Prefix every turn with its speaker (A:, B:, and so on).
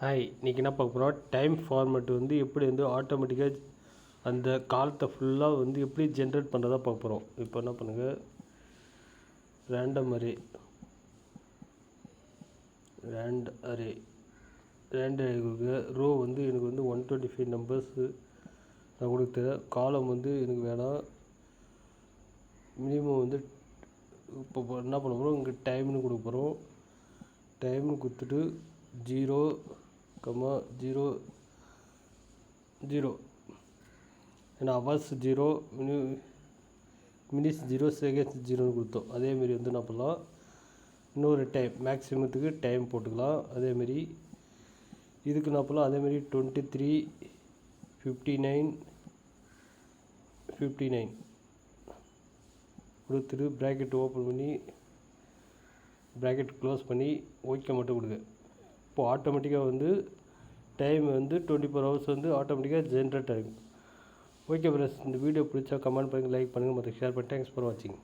A: Hi, இன்றைக்கி என்ன பார்க்க போகிறோம்? டைம் ஃபார்மேட் வந்து எப்படி வந்து ஆட்டோமேட்டிக்காக அந்த காலத்தை ஃபுல்லாக வந்து எப்படி ஜென்ரேட் பண்ணுறதா பார்க்க போகிறோம். இப்போ என்ன பண்ணுங்கள், ரேண்டம் அரே ரோ வந்து எனக்கு வந்து 125 நம்பர்ஸு நான் கொடுத்தேன். காலம் வந்து எனக்கு வேணாம், மினிமம் வந்து இப்போ என்ன பண்ண போகிறோம், இங்கே டைம்னு கொடுக்க போகிறோம். டைம்னு கொடுத்துட்டு 0,0,0 ஏன்னா ஹவர்ஸ் 0, மினிட்ஸ் 0, செகண்ட்ஸ் 0ன்னு கொடுத்தோம். அதேமாரி வந்து என்ன பண்ணலாம், இன்னொரு டைம் மேக்ஸிமத்துக்கு டைம் போட்டுக்கலாம். அதேமாரி இதுக்கு என்ன பண்ணலாம், அதேமாரி 23:59 கொடுத்துட்டு ப்ராக்கெட் ஓப்பன் பண்ணி ப்ராக்கெட் க்ளோஸ் பண்ணி ஓகே மட்டும் கொடுங்க. இப்போது ஆட்டோமேட்டிக்காக வந்து டைம் வந்து 24 ஹவர்ஸ் வந்து ஆட்டோமேட்டிக்காக ஜென்ரேட் ஆகிடும். ஓகே ஃப்ரெண்ட்ஸ், இந்த வீடியோ பிடிச்சா கமெண்ட் பண்ணுங்கள், லைக் பண்ணுங்கள், மற்ற ஷேர் பண்ணி தேங்க்ஸ் ஃபார் வாட்சிங்.